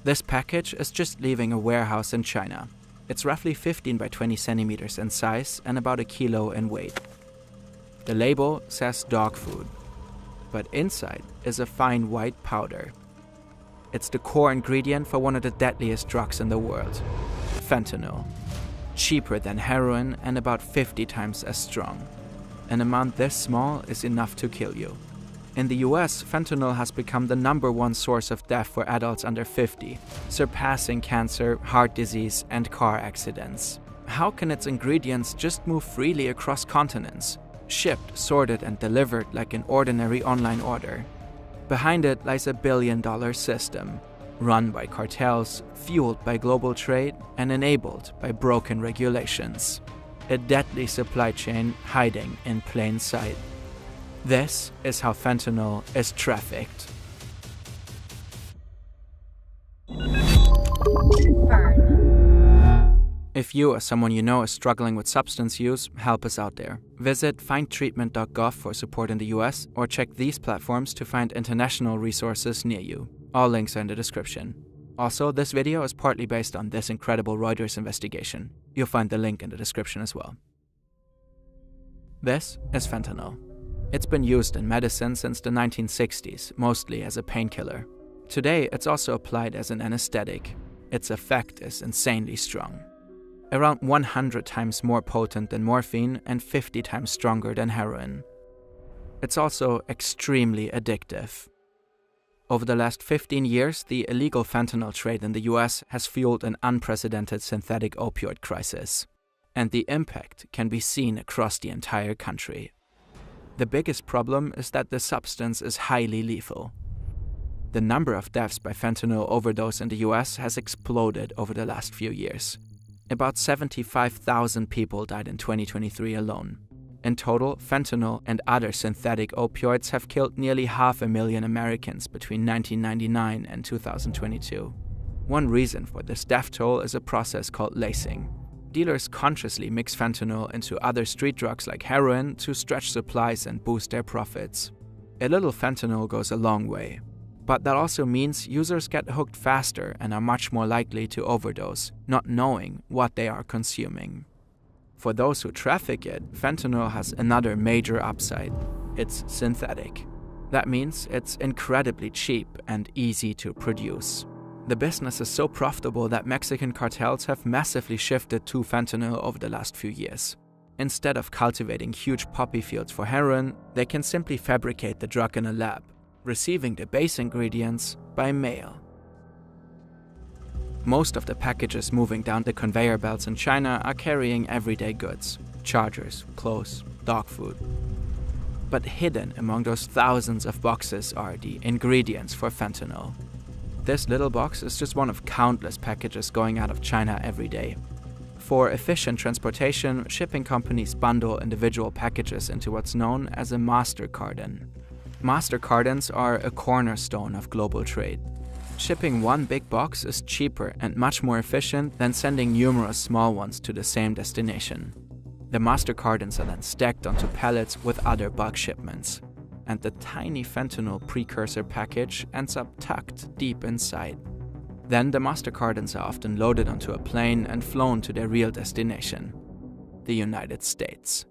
This package is just leaving a warehouse in China. It's roughly 15 by 20 centimeters in size and about a kilo in weight. The label says dog food, but inside is a fine white powder. It's the core ingredient for one of the deadliest drugs in the world, fentanyl. Cheaper than heroin and about 50 times as strong. An amount this small is enough to kill you. In the US, fentanyl has become the #1 source of death for adults under 50, surpassing cancer, heart disease, and car accidents. How can its ingredients just move freely across continents, shipped, sorted, and delivered like an ordinary online order? Behind it lies a billion-dollar system, run by cartels, fueled by global trade, and enabled by broken regulations. A deadly supply chain hiding in plain sight. This is how fentanyl is trafficked. If you or someone you know is struggling with substance use, help us out there. Visit findtreatment.gov for support in the US, or check these platforms to find international resources near you. All links are in the description. Also, this video is partly based on this incredible Reuters investigation. You'll find the link in the description as well. This is fentanyl. It's been used in medicine since the 1960s, mostly as a painkiller. Today, it's also applied as an anesthetic. Its effect is insanely strong. Around 100 times more potent than morphine and 50 times stronger than heroin. It's also extremely addictive. Over the last 15 years, the illegal fentanyl trade in the US has fueled an unprecedented synthetic opioid crisis. And the impact can be seen across the entire country. The biggest problem is that the substance is highly lethal. The number of deaths by fentanyl overdose in the US has exploded over the last few years. About 75,000 people died in 2023 alone. In total, fentanyl and other synthetic opioids have killed nearly 500,000 Americans between 1999 and 2022. One reason for this death toll is a process called lacing. Dealers consciously mix fentanyl into other street drugs like heroin to stretch supplies and boost their profits. A little fentanyl goes a long way. But that also means users get hooked faster and are much more likely to overdose, not knowing what they are consuming. For those who traffic it, fentanyl has another major upside. It's synthetic. That means it's incredibly cheap and easy to produce. The business is so profitable that Mexican cartels have massively shifted to fentanyl over the last few years. Instead of cultivating huge poppy fields for heroin, they can simply fabricate the drug in a lab, receiving the base ingredients by mail. Most of the packages moving down the conveyor belts in China are carrying everyday goods, chargers, clothes, dog food. But hidden among those thousands of boxes are the ingredients for fentanyl. This little box is just one of countless packages going out of China every day. For efficient transportation, shipping companies bundle individual packages into what's known as a master carton. Master cartons are a cornerstone of global trade. Shipping one big box is cheaper and much more efficient than sending numerous small ones to the same destination. The master cartons are then stacked onto pallets with other bulk shipments, and the tiny fentanyl precursor package ends up tucked deep inside. Then the master cartons are often loaded onto a plane and flown to their real destination, the United States.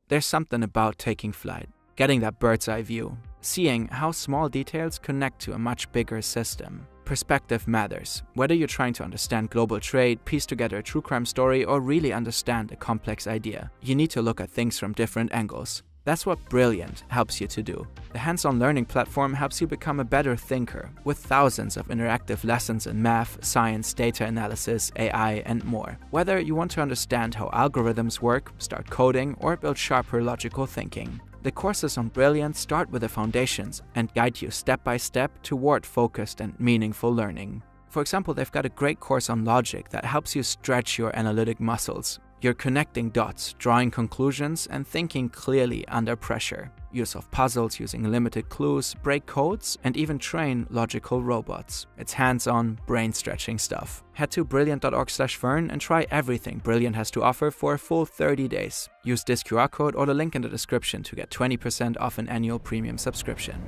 There's something about taking flight, getting that bird's eye view, seeing how small details connect to a much bigger system. Perspective matters. Whether you're trying to understand global trade, piece together a true crime story, or really understand a complex idea, you need to look at things from different angles. That's what Brilliant helps you to do. The hands-on learning platform helps you become a better thinker, with thousands of interactive lessons in math, science, data analysis, AI, and more. Whether you want to understand how algorithms work, start coding, or build sharper logical thinking. The courses on Brilliant start with the foundations and guide you step by step toward focused and meaningful learning. For example, they've got a great course on logic that helps you stretch your analytic muscles. You're connecting dots, drawing conclusions, and thinking clearly under pressure. You solve puzzles using limited clues, break codes, and even train logical robots. It's hands-on, brain-stretching stuff. Head to brilliant.org/Fern and try everything Brilliant has to offer for a full 30 days. Use this QR code or the link in the description to get 20% off an annual premium subscription.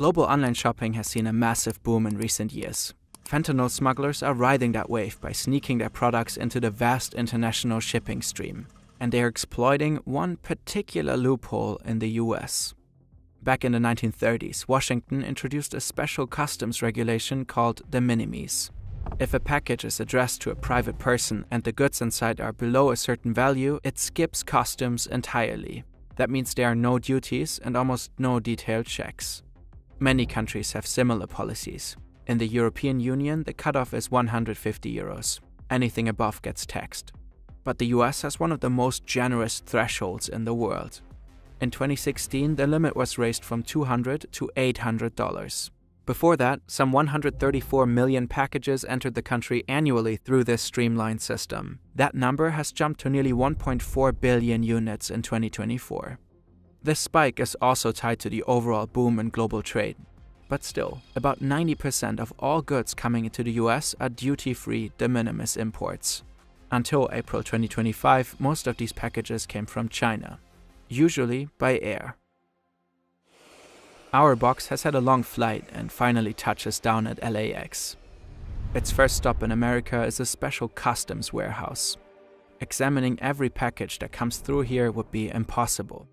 Global online shopping has seen a massive boom in recent years. Fentanyl smugglers are riding that wave by sneaking their products into the vast international shipping stream, and they are exploiting one particular loophole in the US. Back in the 1930s, Washington introduced a special customs regulation called de minimis. If a package is addressed to a private person and the goods inside are below a certain value, it skips customs entirely. That means there are no duties and almost no detailed checks. Many countries have similar policies. In the European Union, the cutoff is 150 euros. Anything above gets taxed. But the US has one of the most generous thresholds in the world. In 2016, the limit was raised from $200 to $800. Before that, some 134 million packages entered the country annually through this streamlined system. That number has jumped to nearly 1.4 billion units in 2024. This spike is also tied to the overall boom in global trade. But still, about 90% of all goods coming into the US are duty-free de minimis imports. Until April 2025, most of these packages came from China, usually by air. Our box has had a long flight and finally touches down at LAX. Its first stop in America is a special customs warehouse. Examining every package that comes through here would be impossible.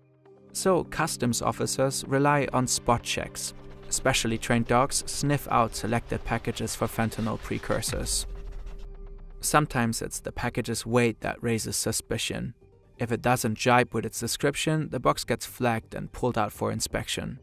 So customs officers rely on spot checks. Specially trained dogs sniff out selected packages for fentanyl precursors. Sometimes it's the package's weight that raises suspicion. If it doesn't jibe with its description, the box gets flagged and pulled out for inspection.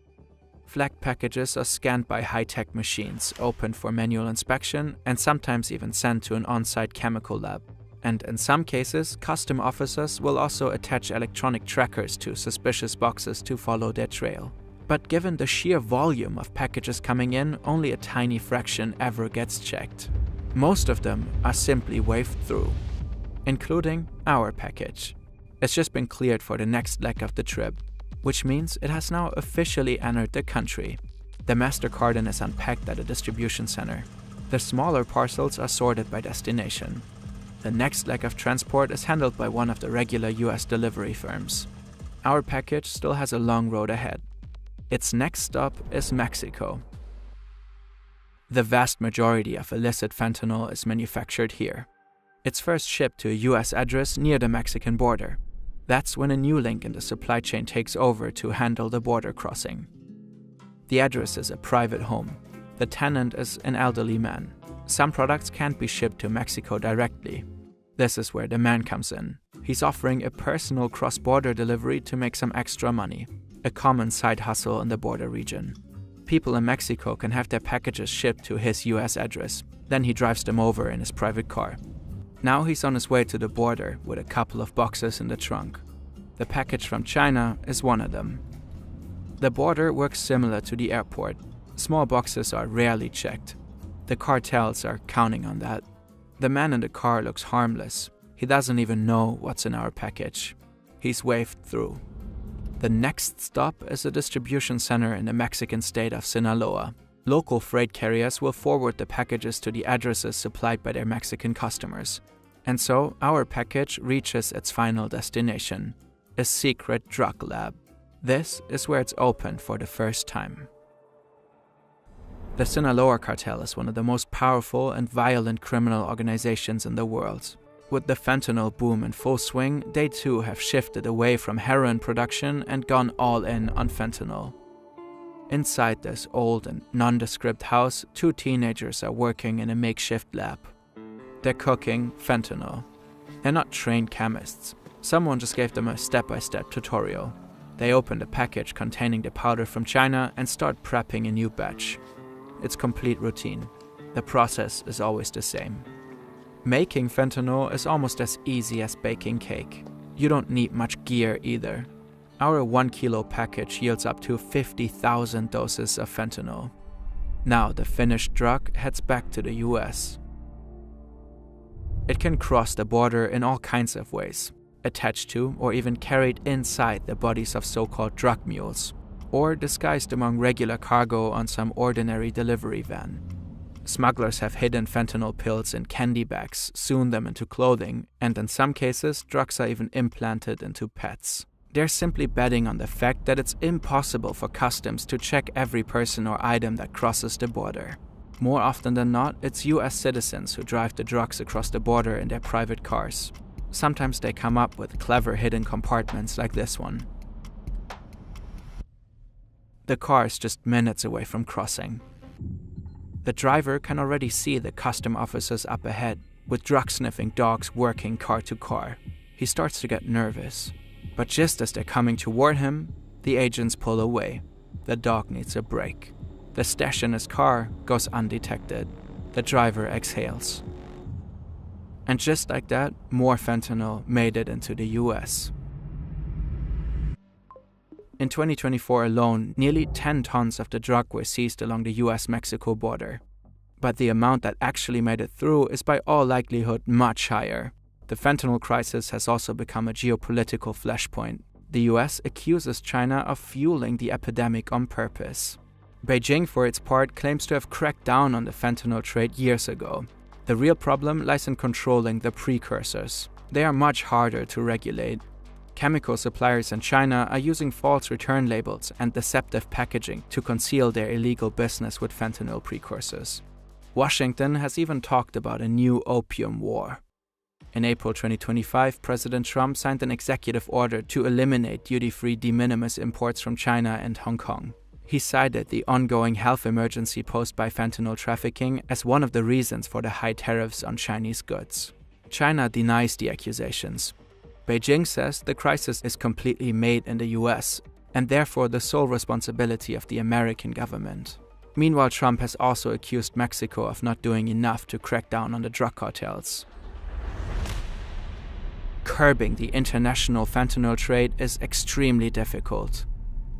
Flagged packages are scanned by high-tech machines, opened for manual inspection, and sometimes even sent to an on-site chemical lab. And in some cases, custom officers will also attach electronic trackers to suspicious boxes to follow their trail. But given the sheer volume of packages coming in, only a tiny fraction ever gets checked. Most of them are simply waved through, including our package. It's just been cleared for the next leg of the trip, which means it has now officially entered the country. The master carton is unpacked at a distribution center. The smaller parcels are sorted by destination. The next leg of transport is handled by one of the regular US delivery firms. Our package still has a long road ahead. Its next stop is Mexico. The vast majority of illicit fentanyl is manufactured here. It's first shipped to a US address near the Mexican border. That's when a new link in the supply chain takes over to handle the border crossing. The address is a private home. The tenant is an elderly man. Some products can't be shipped to Mexico directly. This is where the man comes in. He's offering a personal cross-border delivery to make some extra money, a common side hustle in the border region. People in Mexico can have their packages shipped to his US address. Then he drives them over in his private car. Now he's on his way to the border with a couple of boxes in the trunk. The package from China is one of them. The border works similar to the airport. Small boxes are rarely checked. The cartels are counting on that. The man in the car looks harmless. He doesn't even know what's in our package. He's waved through. The next stop is a distribution center in the Mexican state of Sinaloa. Local freight carriers will forward the packages to the addresses supplied by their Mexican customers. And so our package reaches its final destination, a secret drug lab. This is where it's opened for the first time. The Sinaloa cartel is one of the most powerful and violent criminal organizations in the world. With the fentanyl boom in full swing, they too have shifted away from heroin production and gone all in on fentanyl. Inside this old and nondescript house, two teenagers are working in a makeshift lab. They're cooking fentanyl. They're not trained chemists. Someone just gave them a step-by-step tutorial. They open the package containing the powder from China and start prepping a new batch. It's complete routine. The process is always the same. Making fentanyl is almost as easy as baking cake. You don't need much gear either. Our 1 kilo package yields up to 50,000 doses of fentanyl. Now the finished drug heads back to the US. It can cross the border in all kinds of ways, attached to or even carried inside the bodies of so-called drug mules, or disguised among regular cargo on some ordinary delivery van. Smugglers have hidden fentanyl pills in candy bags, sewn them into clothing, and in some cases, drugs are even implanted into pets. They're simply betting on the fact that it's impossible for customs to check every person or item that crosses the border. More often than not, it's US citizens who drive the drugs across the border in their private cars. Sometimes they come up with clever hidden compartments like this one. The car is just minutes away from crossing. The driver can already see the custom officers up ahead, with drug-sniffing dogs working car to car. He starts to get nervous. But just as they're coming toward him, the agents pull away. The dog needs a break. The stash in his car goes undetected. The driver exhales. And just like that, more fentanyl made it into the US. In 2024 alone, nearly 10 tons of the drug were seized along the US-Mexico border. But the amount that actually made it through is by all likelihood much higher. The fentanyl crisis has also become a geopolitical flashpoint. The US accuses China of fueling the epidemic on purpose. Beijing, for its part, claims to have cracked down on the fentanyl trade years ago. The real problem lies in controlling the precursors. They are much harder to regulate. Chemical suppliers in China are using false return labels and deceptive packaging to conceal their illegal business with fentanyl precursors. Washington has even talked about a new opium war. In April 2025, President Trump signed an executive order to eliminate duty-free de minimis imports from China and Hong Kong. He cited the ongoing health emergency posed by fentanyl trafficking as one of the reasons for the high tariffs on Chinese goods. China denies the accusations. Beijing says the crisis is completely made in the US and therefore the sole responsibility of the American government. Meanwhile, Trump has also accused Mexico of not doing enough to crack down on the drug cartels. Curbing the international fentanyl trade is extremely difficult.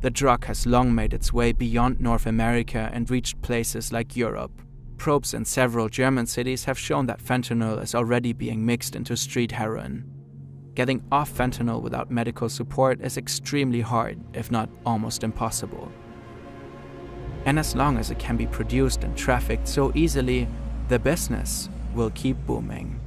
The drug has long made its way beyond North America and reached places like Europe. Probes in several German cities have shown that fentanyl is already being mixed into street heroin. Getting off fentanyl without medical support is extremely hard, if not almost impossible. And as long as it can be produced and trafficked so easily, the business will keep booming.